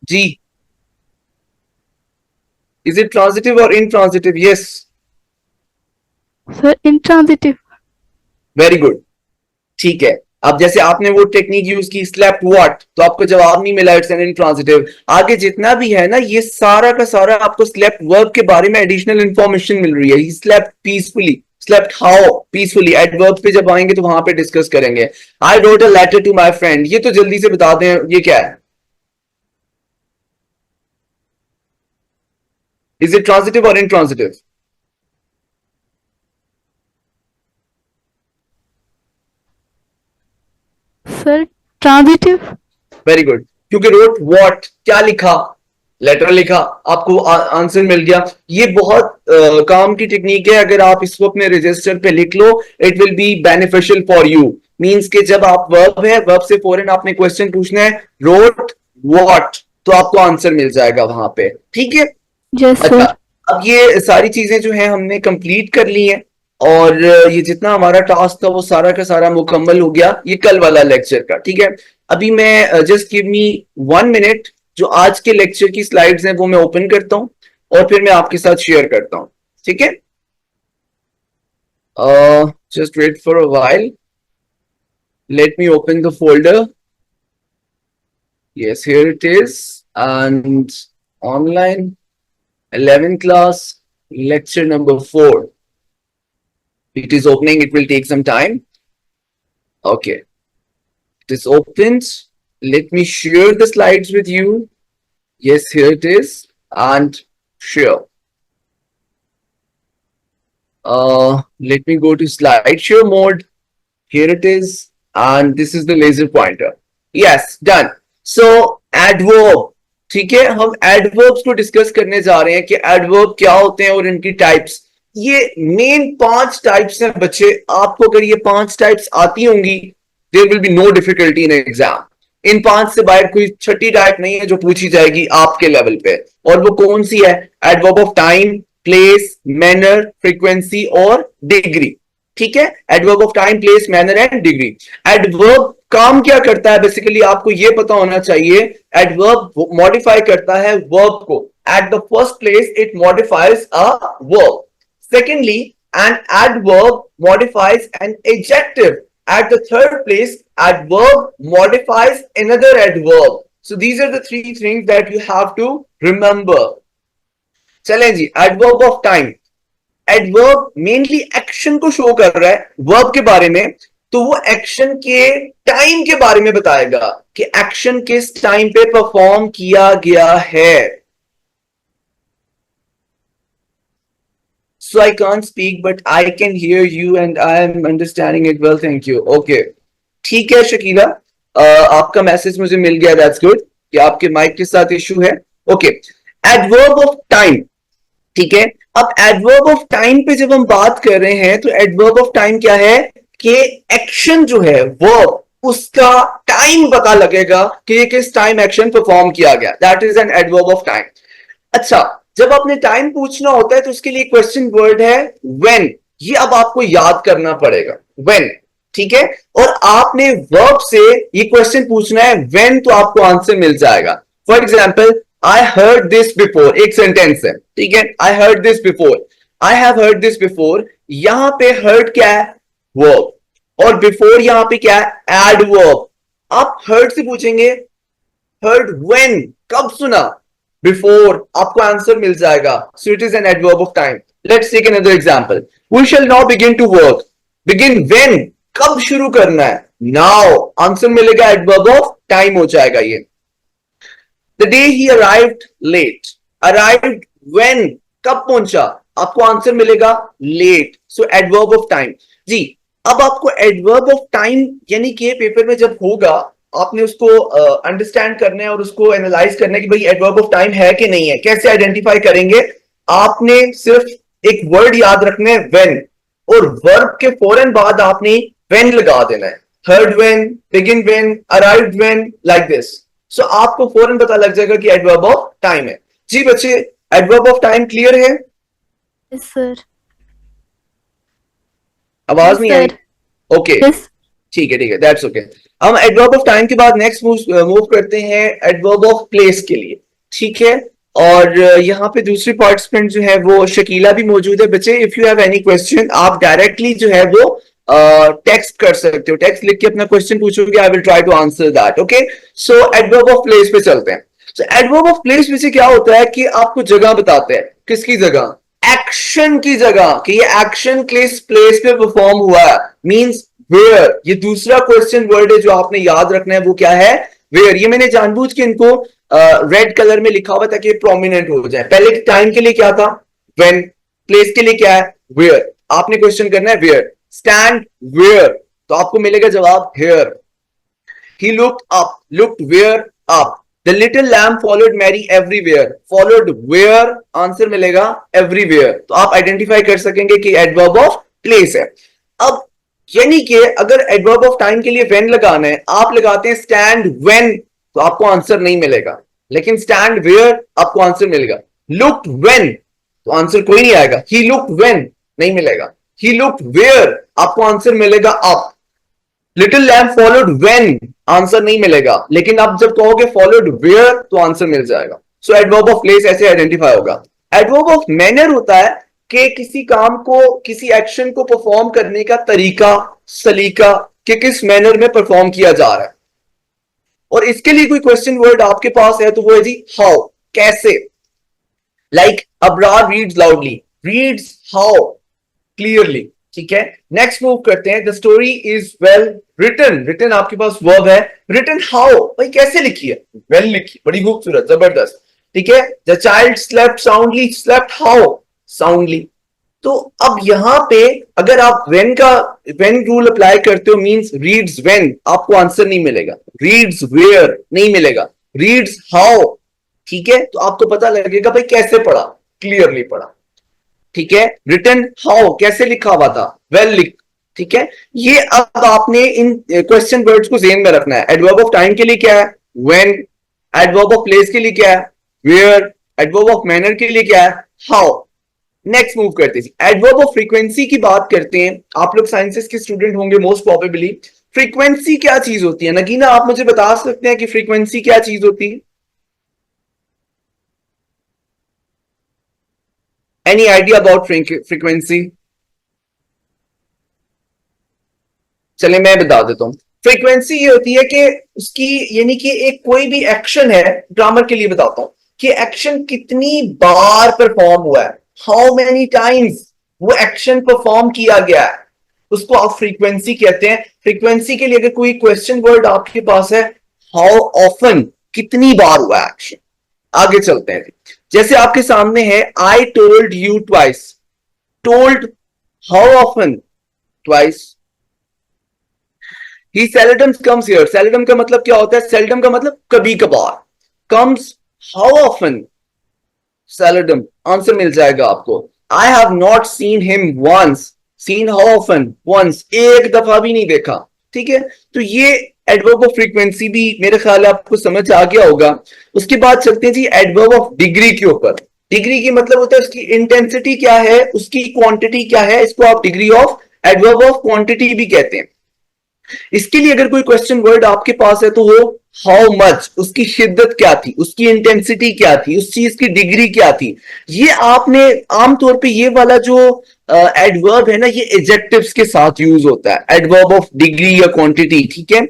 जी इज इट ट्रांजिटिव और intransitive? Yes sir intransitive. Very good. ठीक है, अब जैसे आपने वो टेक्निक यूज की स्लेप्ट व्हाट, तो आपको जवाब नहीं मिला, इट्स एन इंट्रांजिटिव. आगे जितना भी है ना ये सारा का सारा आपको स्लेप्ट वर्ब के बारे में एडिशनल इंफॉर्मेशन मिल रही है. He slept peacefully, slept how peacefully. Adverb पे जब आएंगे तो वहां पे डिस्कस करेंगे. I wrote a letter to my friend. ये तो जल्दी से बता दें ये क्या है, इज इट ट्रांजिटिव और intransitive? Sir transitive. Very good, क्योंकि रोट व्हाट, क्या लिखा, लेटर लिखा, आपको आंसर मिल गया. ये बहुत काम की टेक्निक है. अगर आप इसको अपने रजिस्टर पे लिख लो it will be beneficial for you. Means के जब आप वर्ब है, वर्ब से फौरन आपने क्वेश्चन पूछना है रोट व्हाट, तो आपको आंसर मिल जाएगा वहां पे. ठीक है. यस अच्छा, सर. अब ये सारी चीजें जो है हमने कंप्लीट कर ली हैं और ये जितना हमारा टास्क था वो सारा का सारा मुकम्मल हो गया, ये कल वाला लेक्चर का. ठीक है, अभी मैं जस्ट गिव मी 1 मिनट. जो आज के लेक्चर की स्लाइड्स हैं वो मैं ओपन करता हूं और फिर मैं आपके साथ शेयर करता हूं. ठीक है, just wait for a while. Let me open the folder. Yes here it is. And online 11th class lecture number 4. It is opening. It will take some time. Okay, it is opened. Let me share the slides with you. Yes, here it is. And share. Let me go to slideshow mode. Here it is. And this is the laser pointer. Yes, done. So adverb. ठीक है, हम adverbs को discuss करने जा रहे हैं कि adverb क्या होते हैं और इनकी टाइप्स. ये मेन 5 टाइप्स हैं बच्चे. आपको अगर ये 5 टाइप्स आती होंगी there will be no difficulty in exam. इन 5 से बाहर कोई छठी टाइप नहीं है जो पूछी जाएगी आपके लेवल पे. और वो कौन सी है? Adverb of time, place, manner, frequency और डिग्री. ठीक है, adverb of time, place, manner and degree. Adverb काम क्या करता है बेसिकली आपको ये पता होना चाहिए. एडवर्ब मॉडिफाई करता है वर्ब को. Eight the first place it modifies a verb. Secondly an adverb modifies an adjective. At the third place, adverb modifies another adverb. So these are the 3 things that you have to remember. चलें जी, adverb of time. Adverb mainly action को show कर रहा है verb के बारे में. तो वो एक्शन के टाइम के बारे में बताएगा कि एक्शन किस टाइम पे परफॉर्म किया गया है. So I can't speak, but I can hear you and I am understanding it well. Thank you. Okay. ठीक है शकीला, आपका मैसेज मुझे मिल गया. दैट्स गुड कि आपके माइक के साथ इशू है. ओके. Adverb of time. ठीक है. अब एडवर्ब ऑफ टाइम पे जब हम बात कर रहे हैं तो एडवर्ब ऑफ टाइम क्या है कि एक्शन जो है वर्ब उसका टाइम पता लगेगा कि ये किस टाइम एक्शन परफॉर्म किया गया. That is an adverb of time. अच्छा, जब आपने टाइम पूछना होता है तो उसके लिए क्वेश्चन वर्ड है व्हेन. ये अब आपको याद करना पड़ेगा. व्हेन. ठीक है. और आपने वर्ब से ये क्वेश्चन पूछना है व्हेन, तो आपको आंसर मिल जाएगा. For example, I heard this before, एक सेंटेंस है. ठीक है. I heard this before, I have heard this before. यहां पे हर्ड क्या है? वर्ब. और बिफोर यहां पे क्या है? एडवर्ब. आप हर्ड से पूछेंगे हर्ड व्हेन, कब सुना? बिफोर. आपको आंसर मिल जाएगा. So it is an adverb of time. Let's take another example. We shall now begin to work. Begin when, कब शुरू करना है? नाउ. आंसर मिलेगा एडवर्ब ऑफ टाइम हो जाएगा ये. The day he arrived late. Arrived when, कब पहुंचा? आपको आंसर मिलेगा late. So adverb of time. जी, अब आपको एडवर्ब ऑफ टाइम यानी कि पेपर में जब होगा आपने उसको अंडरस्टैंड करना है और उसको एनालाइज करना है कि भाई एडवर्ब ऑफ टाइम है कि नहीं है. कैसे आइडेंटिफाई करेंगे? आपने सिर्फ एक वर्ड याद रखना है व्हेन, और वर्ब के फौरन बाद आपने व्हेन लगा देना है. Heard when, begin when, arrived when, like this. So आपको फौरन पता लग जाएगा कि एडवर्ब ऑफ टाइम है. जी बच्चे, एडवर्ब ऑफ टाइम क्लियर है? Yes sir. आवाज नहीं आई? सर. ओके. यस. ठीक है, ठीक है, दैट्स ओके. हम एडवर्ब ऑफ टाइम के बाद नेक्स्ट मूव करते हैं एडवर्ब ऑफ प्लेस के लिए. ठीक है. और यहाँ पे दूसरी पार्टिसिपेंट जो है वो शकीला भी मौजूद है. बच्चे, if you have any question आप डायरेक्टली जो है वो टेक्स्ट कर सकते हो. टेक्स्ट लिख के अपना क्वेश्चन पूछोगे, I will try to answer that. Okay. So adverb of place पे चलते हैं. सो एडवर्ब ऑफ प्लेस में से क्या होता है कि आपको जगह बताते हैं. किसकी जगह? एक्शन की जगह, कि ये एक्शन किस प्लेस पे परफॉर्म हुआ है. Means where. ये दूसरा क्वेश्चन वर्ड है जो आपने याद रखना है, वो क्या है? वेयर. ये मैंने जानबूझ के इनको रेड कलर में लिखा हुआ ताकि प्रोमिनेंट हो जाए. पहले टाइम के लिए क्या था? व्हेन. प्लेस के लिए क्या है? वेयर. आपने क्वेश्चन करना है वेयर. स्टैंड वेयर, तो आपको मिलेगा जवाब here. He looked up. Looked where up. The little lamb followed Mary everywhere. Followed where, answer मिलेगा एवरीवेयर. तो आप आइडेंटिफाई कर सकेंगे कि एडवर्ब ऑफ प्लेस है. अब यानी कि अगर एडवर्ब ऑफ टाइम के लिए व्हेन लगाना है, आप लगाते हैं स्टैंड व्हेन, तो आपको आंसर नहीं मिलेगा. लेकिन स्टैंड वेयर आपको आंसर मिलेगा. लुक्ड व्हेन, तो आंसर कोई नहीं आएगा. ही लुक्ड व्हेन नहीं मिलेगा. ही लुक्ड वेयर, आपको आंसर मिलेगा up. Little lamb followed when, answer नहीं मिलेगा. लेकिन आप जब कहोगे फॉलोड वेयर तो आंसर मिल जाएगा. सो एडवर्ब ऑफ प्लेस ऐसे आइडेंटिफाई होगा. एडवर्ब ऑफ मैनर होता है कि किसी काम को, किसी एक्शन को परफॉर्म करने का तरीका, सलीका, कि किस मैनर में परफॉर्म किया जा रहा है. और इसके लिए कोई क्वेश्चन वर्ड आपके पास है तो वो है जी हाउ, कैसे. Like Abrar reads loudly. Reads how, clearly. ठीक है. नेक्स्ट मूव करते हैं. The story is well written. Written आपके पास वर्ब है. रिटन हाउ, भाई कैसे लिखी है? वेल लिखी, बड़ी खूबसूरत, जबरदस्त. ठीक है. The child slept soundly. Slept how? Soundly. तो अब यहां पे अगर आप व्हेन रूल अप्लाई करते हो, मींस रीड्स व्हेन, आपको आंसर नहीं मिलेगा. रीड्स वेयर नहीं मिलेगा. Reads how. ठीक है. तो आपको पता लगेगा भाई कैसे पढ़ा, क्लियरली पढ़ा. ठीक है. रिटन हाउ, कैसे लिखा हुआ था? वेल लिख. ठीक है. ये अब आपने इन क्वेश्चन वर्ड्स को ज़हन में रखना है. एडवर्ब ऑफ टाइम के लिए क्या है? व्हेन. एडवर्ब ऑफ प्लेस के लिए क्या है? वेयर. एडवर्ब ऑफ मैनर के लिए क्या है? हाउ. नेक्स्ट मूव करते हैं. एडवर्ब ऑफ फ्रीक्वेंसी की बात करते हैं. आप लोग साइंसेस के स्टूडेंट होंगे मोस्ट प्रोबेबली. फ्रीक्वेंसी क्या चीज होती है? नगीना, आप मुझे बता सकते हैं कि फ्रीक्वेंसी क्या चीज होती है? Any idea about frequency? चले मैं बता देता हूं. फ्रीक्वेंसी ये होती है कि उसकी, यानी कि एक कोई भी एक्शन है, ग्रामर के लिए बताता हूं कि एक्शन कितनी बार परफॉर्म हुआ है. हाउ मेनी टाइम्स वो एक्शन परफॉर्म किया गया है. उसको आप फ्रीक्वेंसी कहते हैं। फ्रीक्वेंसी के लिए अगर कोई क्वेश्चन वर्ड आपके पास है, हाउ ऑफन, कितनी बार हुआ एक्शन। आगे चलते हैं, जैसे आपके सामने है I told you twice. Told, how often, twice. He seldom comes here. Seldom का मतलब क्या होता है? सेल्डम का मतलब कभी कभार। Comes, how often, seldom. Answer मिल जाएगा आपको। I have not seen him once. Seen how often, once, एक दफा भी नहीं देखा। ठीक है, तो ये एडवर्ब ऑफ फ्रीक्वेंसी भी मेरे ख्याल है आपको समझ आ गया होगा। उसके बाद चलते हैं जी एडवर्ब ऑफ डिग्री के ऊपर। डिग्री की मतलब होता है उसकी इंटेंसिटी क्या है, उसकी क्वांटिटी क्या है, इसको आप degree of, adverb of quantity भी कहते हैं। इसके लिए अगर कोई क्वेश्चन वर्ड आपके पास है तो वो हाउ मच, उसकी शिद्दत क्या थी, उसकी इंटेंसिटी क्या थी, उस चीज की डिग्री क्या थी। ये आपने आमतौर पे ये वाला जो एडवर्ब है ना, ये एडजेक्टिव्स के साथ यूज होता है, एडवर्ब ऑफ डिग्री या क्वांटिटी। ठीक है,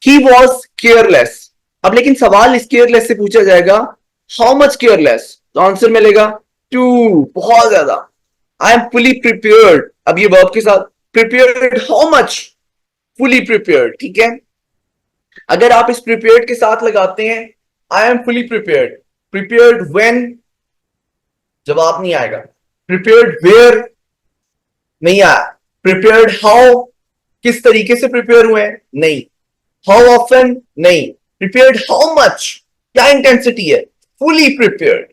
ही वॉज केयरलेस। अब लेकिन सवाल इस केयरलेस से पूछा जाएगा हाउ मच केयरलेस, तो आंसर मिलेगा टू, बहुत ज्यादा। आई एम फुली प्रिपेयर्ड, अब ये वर्ब के साथ, prepared how much, fully prepared. ठीक है, अगर आप इस प्रिपेयर्ड के साथ लगाते हैं I am fully prepared, prepared when, जवाब नहीं आएगा। प्रिपेयर्ड वेयर, नहीं आया। प्रिपेयर्ड हाउ, किस तरीके से प्रिपेयर हुए हैं, नहीं। हाउ ऑफन, नहीं। प्रिपेयर्ड हाउ मच, क्या इंटेंसिटी है, fully prepared.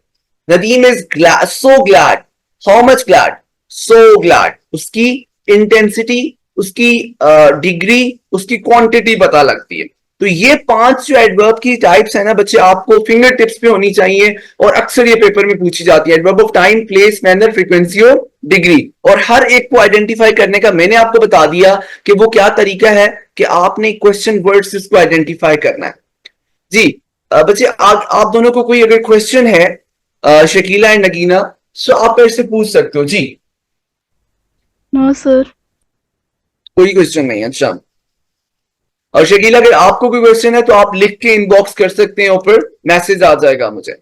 Nadeem is glad, so glad, how much glad, so glad. उसकी इंटेंसिटी, उसकी डिग्री, उसकी क्वांटिटी पता लगती है। तो ये 5 जो एडवर्ब की टाइप्स है ना बच्चे, आपको फिंगर टिप्स पे होनी चाहिए और अक्सर ये पेपर में पूछी जाती है। Adverb of time, place, manner, frequency और डिग्री। और हर एक को आइडेंटिफाई करने का मैंने आपको बता दिया कि वो क्या तरीका है कि आपने क्वेश्चन वर्ड्स इसको आइडेंटिफाई करना है। जी बच्चे, आप दोनों को कोई अगर क्वेश्चन है, शकीला एंड नगीना, तो आप मेरे से पूछ सकते हो जी। No sir. कोई क्वेश्चन नहीं है? अच्छा, और शकीला अगर आपको कोई क्वेश्चन है तो आप लिख के इनबॉक्स कर सकते हैं, ऊपर मैसेज आ जाएगा मुझे।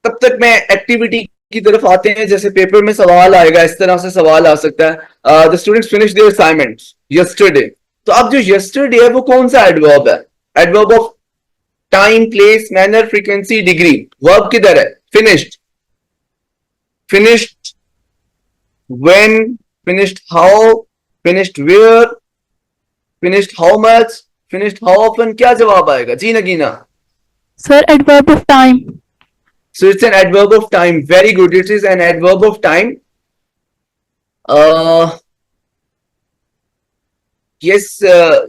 तब तक मैं एक्टिविटी की तरफ आते हैं। जैसे पेपर में सवाल आएगा, इस तरह से सवाल आ सकता है, the students finish their assignments yesterday. तो अब जो यस्टरडे है वो कौन सा एडवर्ब है? Adverb of time, place, manner, frequency, degree. Verb किधर है? Finished, finished when, finished how, finished where, finished how much, finished how often. क्या जवाब आएगा जी Nagina? Sir adverb of time. So it's an adverb of time. Very good. It is an adverb of time. Yes,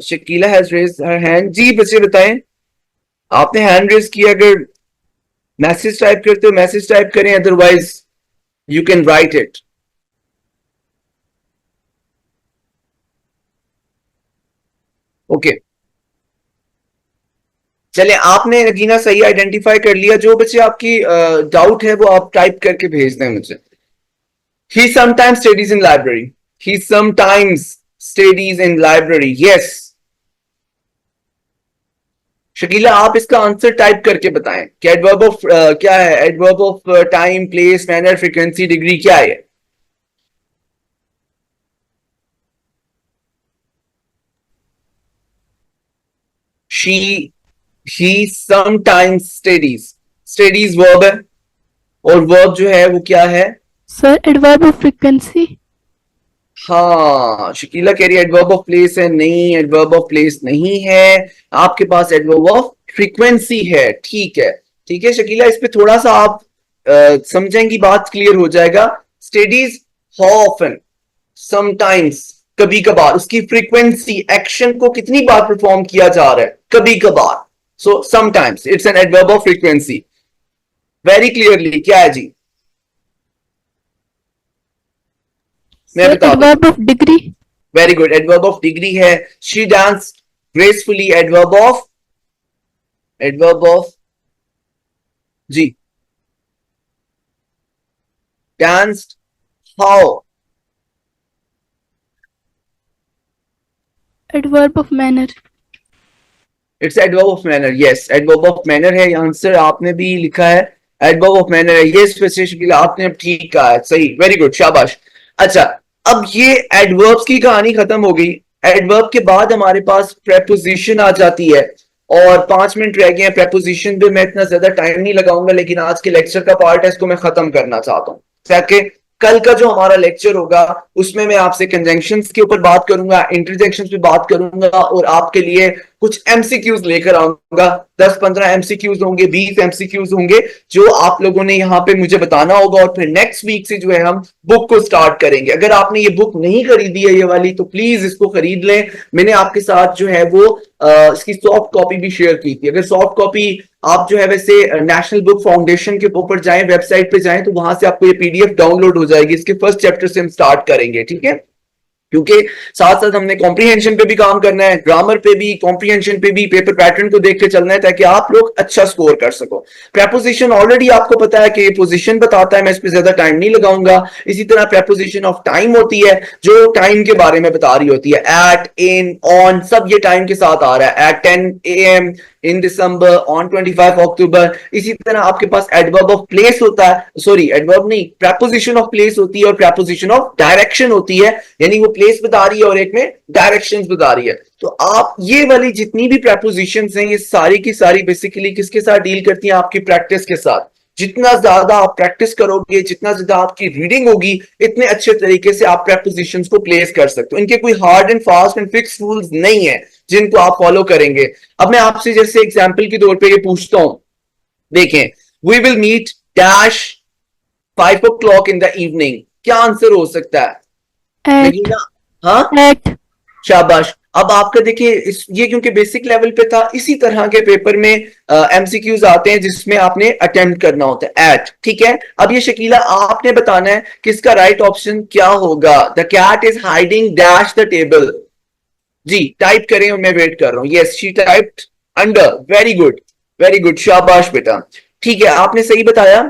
Shakila has raised her hand. जी बच्चे बताएं, आपने hand raise किया। अगर message type करते हो मैसेज टाइप करें, otherwise you can write it. Okay, चले, आपने नगीना सही आइडेंटिफाई कर लिया। जो बच्चे आपकी डाउट है वो आप टाइप करके भेज दें मुझे। He sometimes studies in library. He sometimes studies in library. Yes. Shakeela आप इसका आंसर टाइप करके बताएं कि एडवर्ब ऑफ क्या है? Adverb of time, place, manner, frequency, degree क्या है? She, he sometimes studies. Studies verb है, और वर्ब जो है वो क्या है? Sir adverb of frequency. हाँ, शकीला कह रही है एडवर्ब ऑफ प्लेस है। नहीं, एडवर्ब ऑफ प्लेस नहीं है, आपके पास एडवर्ब ऑफ फ्रीक्वेंसी है। ठीक है, ठीक है शकीला, इस पे थोड़ा सा आप समझेंगी, बात क्लियर हो जाएगा। स्टडीज हाउ ऑफन, समटाइम्स, कभी कभार। उसकी फ्रीक्वेंसी, एक्शन को कितनी बार परफॉर्म किया जा रहा है, कभी कभार। So sometimes, it's an adverb of frequency. Very clearly क्या है जी? मैं सर बता दूं। Adverb of degree. Very good, adverb of degree है। She dance gracefully, adverb of, adverb of जी, danced how, adverb of manner. It's adverb of manner. Yes, adverb of manner है answer. आपने भी लिखा है एडवर्ब ऑफ मैनर है। Yes, आपने अब ठीक कहा है, सही, वेरी गुड, शाबाश। अच्छा, अब ये एडवर्ब्स की कहानी खत्म हो गई। एडवर्ब के बाद हमारे पास प्रेपोजिशन आ जाती है, और 5 मिनट रह गए हैं। प्रेपोजिशन पे मैं इतना ज्यादा टाइम नहीं लगाऊंगा, लेकिन आज के लेक्चर का पार्ट है, इसको मैं खत्म करना चाहता हूँ ताकि कल का जो हमारा लेक्चर होगा उसमें मैं आपसे कंजंक्शंस के ऊपर बात करूंगा, इंटरजेक्शंस पे बात करूंगा, और आपके लिए कुछ एमसीक्यूज लेकर आऊंगा। 10-15 एमसीक्यूज होंगे, 20 एमसीक्यूज होंगे, जो आप लोगों ने यहाँ पे मुझे बताना होगा, और फिर नेक्स्ट वीक से जो है हम बुक को स्टार्ट करेंगे। अगर आपने ये बुक नहीं खरीदी है ये वाली, तो प्लीज इसको खरीद लें। मैंने आपके साथ जो है वो इसकी सॉफ्ट कॉपी भी शेयर की थी। अगर सॉफ्ट कॉपी आप जो है वैसे नेशनल बुक फाउंडेशन के ऊपर जाएं, वेबसाइट पे जाएं, तो वहां से आपको ये पीडीएफ डाउनलोड हो जाएगी। इसके फर्स्ट चैप्टर से हम स्टार्ट करेंगे, ठीक है? क्योंकि साथ साथ हमने कॉम्प्रीहेंशन पे भी काम करना है, ग्रामर पे भी, कॉम्प्रीहेंशन पे भी, पेपर पैटर्न को देख के चलना है, ताकि आप लोग अच्छा स्कोर कर सको। प्रेपोजिशन ऑलरेडी आपको पता है कि ये पोजीशन बताता है, मैं इस पे ज्यादा टाइम नहीं लगाऊंगा। इसी तरह प्रेपोजिशन ऑफ टाइम होती है, जो टाइम के बारे में बता रही होती है। एट, इन, ऑन, सब ये टाइम के साथ आ रहा है। At 10 AM in December, on 25 October. इसी तरह आपके पास एडवर्ब ऑफ प्लेस होता है, सॉरी एडवर्ब नहीं, प्रेपोजिशन ऑफ प्लेस होती है, और प्रेपोजिशन ऑफ डायरेक्शन होती है, यानी वो प्लेस बता रही है और एक में डायरेक्शंस बता रही है। तो आप ये वाली जितनी भी प्रेपोजिशंस हैं, ये सारी की सारी बेसिकली किसके साथ डील करती हैं? आपकी प्रैक्टिस के साथ। जितना ज्यादा आप प्रैक्टिस करोगे, जितना ज्यादा आपकी रीडिंग होगी, इतने अच्छे तरीके से आप प्रेपोजिशंस को प्लेस कर सकते हो। इनके कोई hard and fast and fix rules नहीं है जिनको आप फॉलो करेंगे। अब मैं आपसे जैसे एग्जाम्पल के तौर पे ये पूछता हूं, देखें, we will meet dash 5 o'clock in the evening. क्या आंसर हो सकता है? एट लेकिन ना, हाँ, एट शाबाश। अब आपका देखिए, ये क्योंकि बेसिक लेवल पे था, इसी तरह के पेपर में एमसीक्यूज आते हैं जिसमें आपने अटेम्प्ट करना होता है। एट, ठीक है? अब ये शकीला आपने बताना है कि इसका राइट ऑप्शन क्या होगा। The cat is hiding dash the table. जी टाइप करें और मैं वेट कर रहा हूं। Yes, she typed under. Very good, very good, शाबाश बेटा। ठीक है, आपने सही बताया।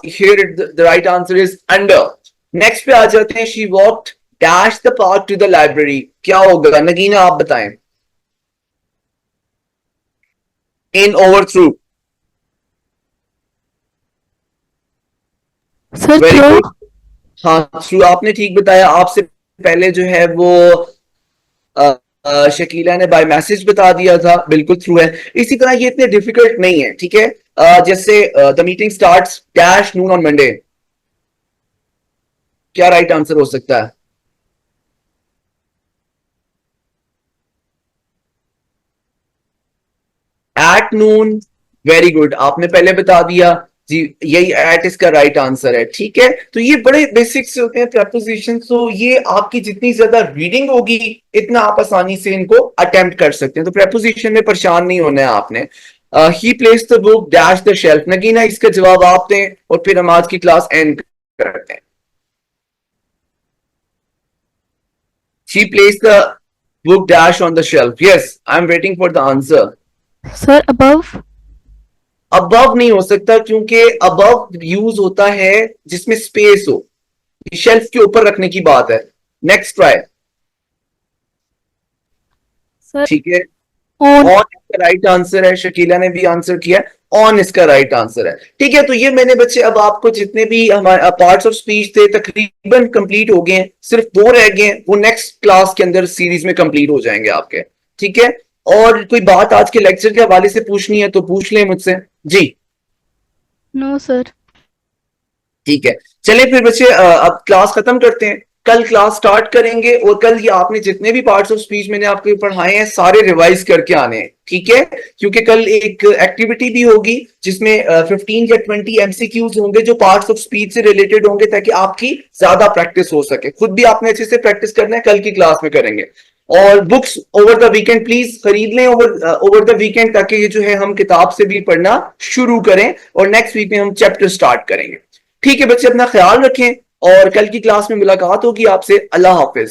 Here the right answer is under. Next पे आ जाते हैं। She walked dash the park to the library. क्या होगा नगीना, आप बताएं। In, over, through. Sir very through good. हाँ, थ्रू आपने ठीक बताया। आपसे पहले जो है वो शकीला ने बाय मैसेज बता दिया था, बिल्कुल थ्रू है। इसी तरह ये इतने डिफिकल्ट नहीं है, ठीक है? जैसे the meeting starts dash Noon on Monday. क्या राइट आंसर हो सकता है? At noon. वेरी गुड, आपने पहले बता दिया जी, यही एट इसका राइट आंसर है, ठीक है? तो ये बड़े बेसिक से होते हैं प्रेपोजिशन। तो ये आपकी जितनी ज्यादा रीडिंग होगी, इतना आप आसानी से इनको अटेम्प्ट कर सकते हैं। तो प्रेपोजिशन में परेशान नहीं होना है आपने। He place the book dash the shelf. Nagina, इसका जवाब आप दें और फिर हम आज की क्लास एंड करते हैं। She placed the book dash on the shelf. Yes, I'm waiting for the answer. Sir above above नहीं हो सकता, क्योंकि अबव यूज होता है जिसमें स्पेस हो। शेल्फ के ऊपर रखने की बात है। Next try. सर ठीक है, ऑन ऑन इसका राइट आंसर है। शकीला ने भी आंसर किया, ऑन इसका राइट आंसर है। ठीक है, तो ये मैंने बच्चे अब आपको जितने भी हमारे पार्ट्स ऑफ स्पीच थे तकरीबन कंप्लीट हो गए हैं। सिर्फ 2 रह गए हैं, वो नेक्स्ट क्लास के अंदर सीरीज में कंप्लीट हो जाएंगे आपके। ठीक है, और कोई बात आज के लेक्चर के हवाले से पूछनी है तो पूछ लें मुझसे जी। No sir. ठीक है, चलिए फिर बच्चे अब क्लास खत्म करते हैं। कल क्लास स्टार्ट करेंगे, और कल ये आपने जितने भी पार्ट्स ऑफ स्पीच मैंने आपको पढ़ाए हैं सारे रिवाइज करके आने हैं, ठीक है? क्योंकि कल एक एक्टिविटी भी होगी जिसमें 15 या 20 एमसीक्यूज होंगे जो पार्ट्स ऑफ स्पीच से रिलेटेड होंगे, ताकि आपकी ज्यादा प्रैक्टिस हो सके। खुद भी आपने अच्छे से प्रैक्टिस करना है, कल की क्लास में करेंगे। और books over the weekend please खरीद लें ओवर द वीकेंड, ताकि ये जो है हम किताब से भी पढ़ना शुरू करें, और नेक्स्ट वीक में हम चैप्टर स्टार्ट करेंगे। ठीक है बच्चे, अपना ख्याल रखें, और कल की क्लास में मुलाकात होगी आपसे। अल्लाह हाफिज।